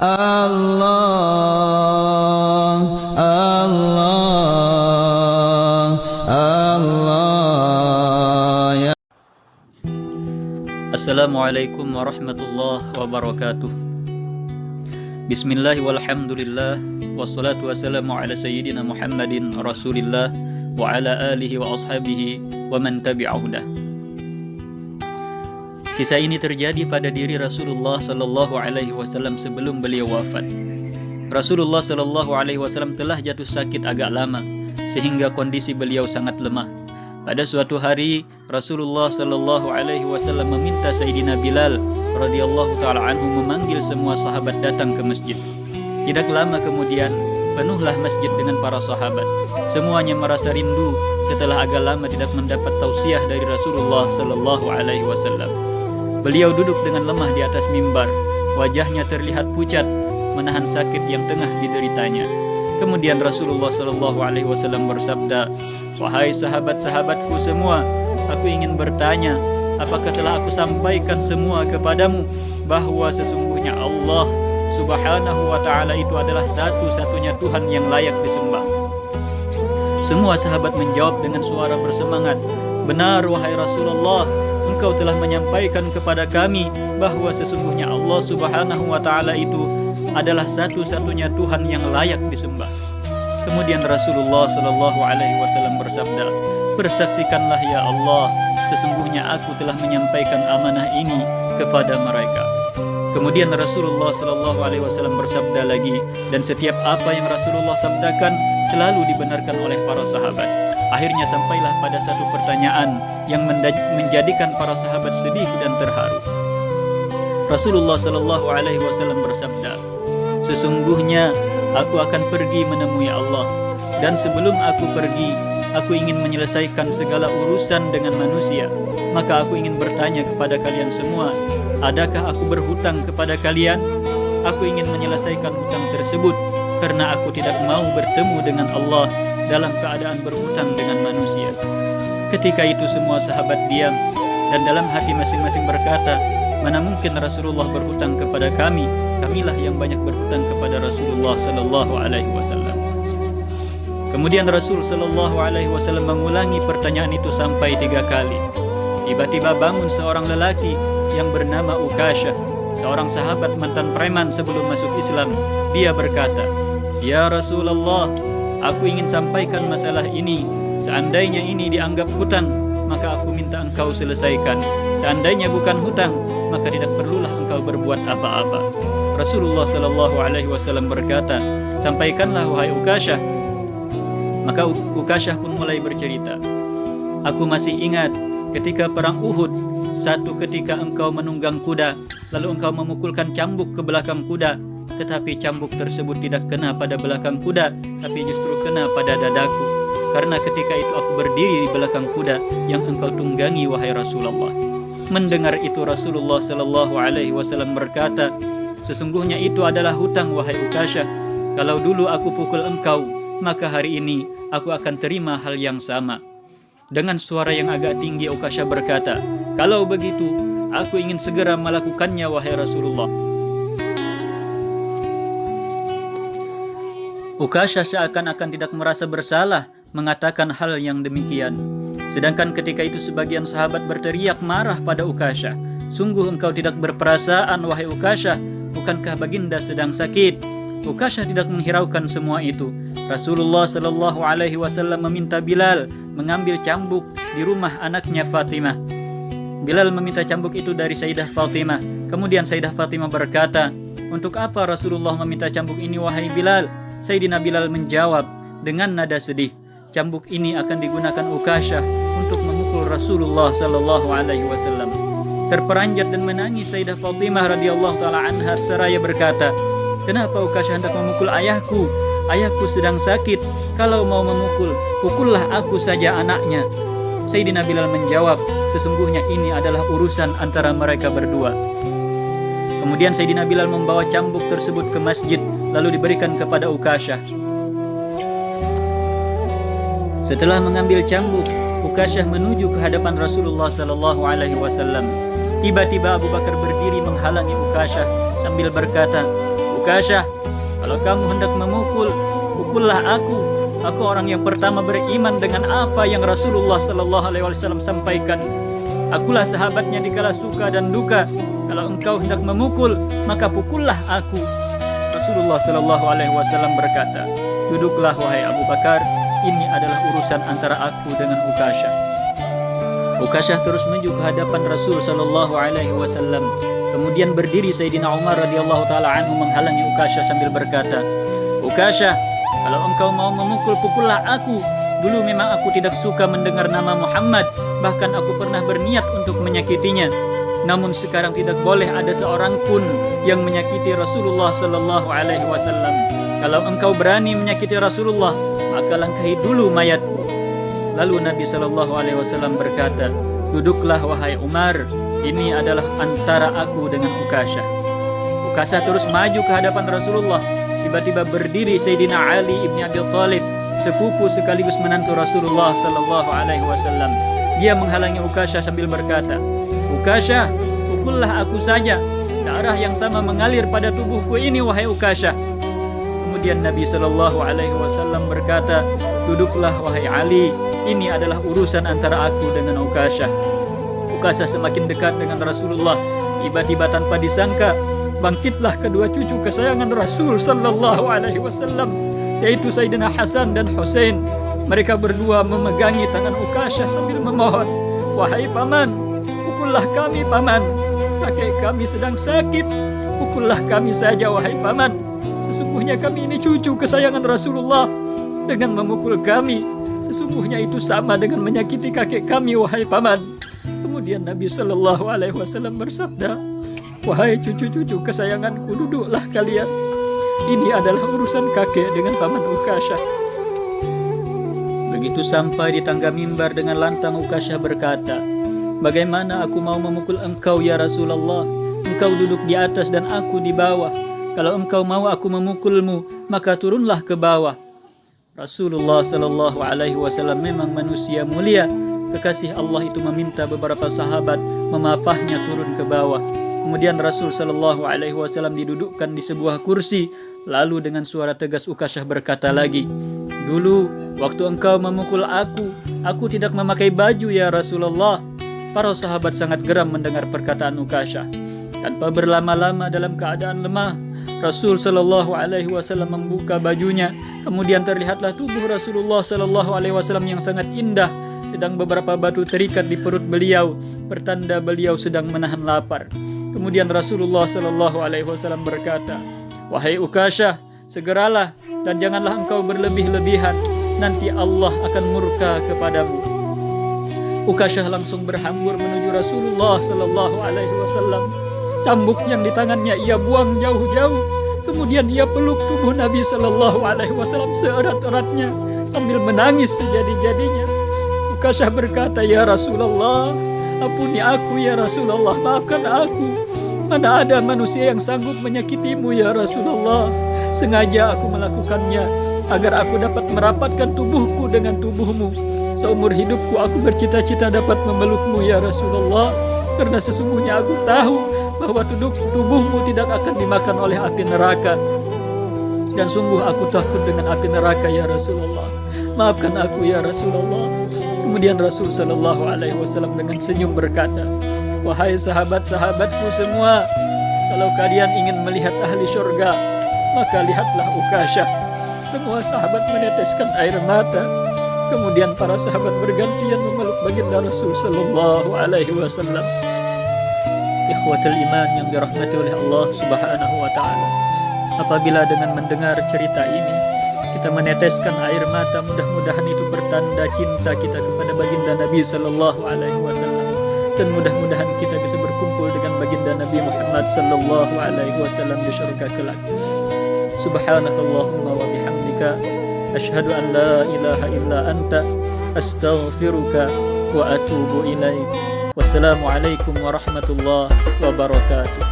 Allah, Allah, Allah ya. Assalamualaikum warahmatullahi wabarakatuh. Bismillah walhamdulillah wassalatu wassalamu ala sayyidina Muhammadin rasulillah wa ala alihi wa ashabihi wa man tabi'ahudah. Kisah ini terjadi pada diri Rasulullah sallallahu alaihi wasallam sebelum beliau wafat. Rasulullah sallallahu alaihi wasallam telah jatuh sakit agak lama sehingga kondisi beliau sangat lemah. Pada suatu hari Rasulullah sallallahu alaihi wasallam meminta Sayyidina Bilal radhiyallahu taala anhu memanggil semua sahabat datang ke masjid. Tidak lama kemudian penuhlah masjid dengan para sahabat. Semuanya merasa rindu setelah agak lama tidak mendapat tausiah dari Rasulullah sallallahu alaihi wasallam. Beliau duduk dengan lemah di atas mimbar. Wajahnya terlihat pucat menahan sakit yang tengah dideritanya. Kemudian Rasulullah sallallahu alaihi wasallam bersabda, "Wahai sahabat-sahabatku semua, aku ingin bertanya, apakah telah aku sampaikan semua kepadamu bahwa sesungguhnya Allah Subhanahu wa ta'ala itu adalah satu-satunya Tuhan yang layak disembah?" Semua sahabat menjawab dengan suara bersemangat, "Benar wahai Rasulullah, engkau telah menyampaikan kepada kami bahwa sesungguhnya Allah Subhanahu wa ta'ala itu adalah satu-satunya Tuhan yang layak disembah." Kemudian Rasulullah sallallahu alaihi wasallam bersabda, "Bersaksikanlah ya Allah, sesungguhnya aku telah menyampaikan amanah ini kepada mereka." Kemudian Rasulullah sallallahu alaihi wasallam bersabda lagi, dan setiap apa yang Rasulullah sabdakan selalu dibenarkan oleh para sahabat. Akhirnya sampailah pada satu pertanyaan yang menjadikan para sahabat sedih dan terharu. Rasulullah sallallahu alaihi wasallam bersabda, "Sesungguhnya aku akan pergi menemui Allah, dan sebelum aku pergi, aku ingin menyelesaikan segala urusan dengan manusia. Maka aku ingin bertanya kepada kalian semua, adakah aku berhutang kepada kalian? Aku ingin menyelesaikan hutang tersebut, karena aku tidak mau bertemu dengan Allah dalam keadaan berhutang dengan manusia." Ketika itu semua sahabat diam, dan dalam hati masing-masing berkata, "Mana mungkin Rasulullah berhutang kepada kami? Kamilah yang banyak berhutang kepada Rasulullah sallallahu alaihi wasallam." Kemudian Rasul sallallahu alaihi wasallam mengulangi pertanyaan itu sampai 3 kali. Tiba-tiba bangun seorang lelaki yang bernama Ukasyah, seorang sahabat mantan preman sebelum masuk Islam. Dia berkata, "Ya Rasulullah, aku ingin sampaikan masalah ini. Seandainya ini dianggap hutang, maka aku minta engkau selesaikan. Seandainya bukan hutang, maka tidak perlulah engkau berbuat apa-apa." Rasulullah sallallahu alaihi wasallam berkata, "Sampaikanlah wahai Ukasyah." Maka Ukasyah pun mulai bercerita, "Aku masih ingat ketika perang Uhud, satu ketika engkau menunggang kuda, lalu engkau memukulkan cambuk ke belakang kuda, tetapi cambuk tersebut tidak kena pada belakang kuda, tapi justru kena pada dadaku. Karena ketika itu aku berdiri di belakang kuda yang engkau tunggangi wahai Rasulullah." Mendengar itu Rasulullah sallallahu alaihi wasallam berkata, "Sesungguhnya itu adalah hutang wahai Ukasyah. Kalau dulu aku pukul engkau, maka hari ini aku akan terima hal yang sama." Dengan suara yang agak tinggi Ukasyah berkata, "Kalau begitu, aku ingin segera melakukannya wahai Rasulullah." Ukasyah seakan-akan tidak merasa bersalah mengatakan hal yang demikian. Sedangkan ketika itu sebagian sahabat berteriak marah pada Ukasyah, "Sungguh engkau tidak berperasaan wahai Ukasyah, bukankah baginda sedang sakit?" Ukasyah tidak menghiraukan semua itu. Rasulullah sallallahu alaihi wasallam meminta Bilal mengambil cambuk di rumah anaknya Fatimah. Bilal meminta cambuk itu dari Sayyidah Fatimah. Kemudian Sayyidah Fatimah berkata, "Untuk apa Rasulullah meminta cambuk ini wahai Bilal?" Sayyidina Bilal menjawab dengan nada sedih, "Cambuk ini akan digunakan Ukasyah untuk memukul Rasulullah sallallahu alaihi wasallam." Terperanjat dan menangis Sayyidah Fatimah radhiyallahu taala anha seraya berkata, "Kenapa Ukasyah hendak memukul ayahku? Ayahku sedang sakit. Kalau mau memukul, pukullah aku saja anaknya." Sayyidina Bilal menjawab, "Sesungguhnya ini adalah urusan antara mereka berdua." Kemudian Sayyidina Bilal membawa cambuk tersebut ke masjid, lalu diberikan kepada Ukasyah. Setelah mengambil cambuk, Ukasyah menuju ke hadapan Rasulullah sallallahu alaihi wasallam. Tiba-tiba Abu Bakar berdiri menghalangi Ukasyah sambil berkata, Ukasyah, kalau kamu hendak memukul, pukullah aku. Aku orang yang pertama beriman dengan apa yang Rasulullah sallallahu alaihi wasallam sampaikan. Akulah sahabatnya dikala suka dan duka. Kalau engkau hendak memukul, maka pukullah aku. Rasulullah sallallahu alaihi wasallam berkata, duduklah wahai Abu Bakar, ini adalah urusan antara aku dengan Ukasyah. Ukasyah terus menuju ke hadapan Rasul sallallahu alaihi wasallam. Kemudian berdiri Sayyidina Umar radhiyallahu taala anhu menghalangi Ukasyah sambil berkata, Ukasyah, kalau engkau mau memukul, pukullah aku. Dulu memang aku tidak suka mendengar nama Muhammad, bahkan aku pernah berniat untuk menyakitinya. Namun sekarang tidak boleh ada seorang pun yang menyakiti Rasulullah sallallahu alaihi wasallam. Kalau engkau berani menyakiti Rasulullah, maka langkahi dulu mayatku. Lalu Nabi sallallahu alaihi wasallam berkata, duduklah wahai Umar, ini adalah antara aku dengan Ukasyah. Ukasyah terus maju ke hadapan Rasulullah. Tiba-tiba berdiri Sayyidina Ali ibn Abi Thalib, sepupu sekaligus menantu Rasulullah sallallahu alaihi wasallam. Dia menghalangi Ukasyah sambil berkata, Ukasyah, pukullah aku saja. Darah yang sama mengalir pada tubuhku ini wahai Ukasyah. Kemudian Nabi sallallahu alaihi wasallam berkata, duduklah wahai Ali, ini adalah urusan antara aku dengan Ukasyah. Ukasyah semakin dekat dengan Rasulullah. Tiba-tiba tanpa disangka, bangkitlah kedua cucu kesayangan Rasul sallallahu alaihi wasallam, yaitu Sayyidina Hasan dan Husain. Mereka berdua memegangi tangan Ukasyah sambil memohon, wahai paman, pukullah kami paman. Kakek kami sedang sakit, pukullah kami saja wahai paman. Sesungguhnya kami ini cucu kesayangan Rasulullah. Dengan memukul kami, sesungguhnya itu sama dengan menyakiti kakek kami wahai paman. Kemudian Nabi sallallahu alaihi wasallam bersabda, wahai cucu-cucu kesayanganku, duduklah kalian. Ini adalah urusan kakek dengan paman Ukasyah. Begitu sampai di tangga mimbar dengan lantang, Ukasyah berkata, bagaimana aku mau memukul engkau ya Rasulullah? Engkau duduk di atas dan aku di bawah. Kalau engkau mau aku memukulmu, maka turunlah ke bawah. Rasulullah sallallahu alaihi wasallam memang manusia mulia. Kekasih Allah itu meminta beberapa sahabat memapahnya turun ke bawah. Kemudian Rasul sallallahu alaihi wasallam didudukkan di sebuah kursi. Lalu dengan suara tegas Ukasyah berkata lagi, dulu waktu engkau memukul aku tidak memakai baju ya Rasulullah. Para sahabat sangat geram mendengar perkataan Ukasyah. Tanpa berlama-lama dalam keadaan lemah, Rasul sallallahu alaihi wasallam membuka bajunya. Kemudian terlihatlah tubuh Rasulullah sallallahu alaihi wasallam yang sangat indah, sedang beberapa batu terikat di perut beliau, pertanda beliau sedang menahan lapar. Kemudian Rasulullah sallallahu alaihi wasallam berkata, wahai Ukasyah, segeralah dan janganlah engkau berlebih-lebihan, nanti Allah akan murka kepadamu. Ukasyah langsung berhambur menuju Rasulullah sallallahu alaihi wasallam. Cambuk yang di tangannya ia buang jauh-jauh. Kemudian ia peluk tubuh Nabi sallallahu alaihi wasallam seerat-eratnya sambil menangis sejadi-jadinya. Ukasyah berkata, ya Rasulullah, ampuni aku ya Rasulullah, maafkan aku. Mana ada manusia yang sanggup menyakitimu ya Rasulullah. Sengaja aku melakukannya agar aku dapat merapatkan tubuhku dengan tubuhmu. Seumur hidupku aku bercita-cita dapat memelukmu ya Rasulullah. Karena sesungguhnya aku tahu bahwa tubuhmu tidak akan dimakan oleh api neraka. Dan sungguh aku takut dengan api neraka ya Rasulullah. Maafkan aku ya Rasulullah. Kemudian Rasul sallallahu alaihi wasallam dengan senyum berkata, wahai sahabat-sahabatku semua, kalau kalian ingin melihat ahli syurga, maka lihatlah Ukasyah. Semua sahabat meneteskan air mata. Kemudian para sahabat bergantian memeluk baginda Rasul sallallahu alaihi wasallam. Ikhwatul iman yang dirahmati oleh Allah Subhanahu wa taala. Apabila dengan mendengar cerita ini kita meneteskan air mata, mudah-mudahan itu bertanda cinta kita kepada baginda Nabi sallallahu alaihi wasallam, dan mudah-mudahan kita bisa berkumpul dengan baginda Nabi Muhammad sallallahu alaihi wasallam di surga kelak. Subhanakallahumma wa bihamdika asyhadu an la ilaha illa anta astaghfiruka wa atubu ilaik. Wassalamualaikum warahmatullahi wabarakatuh.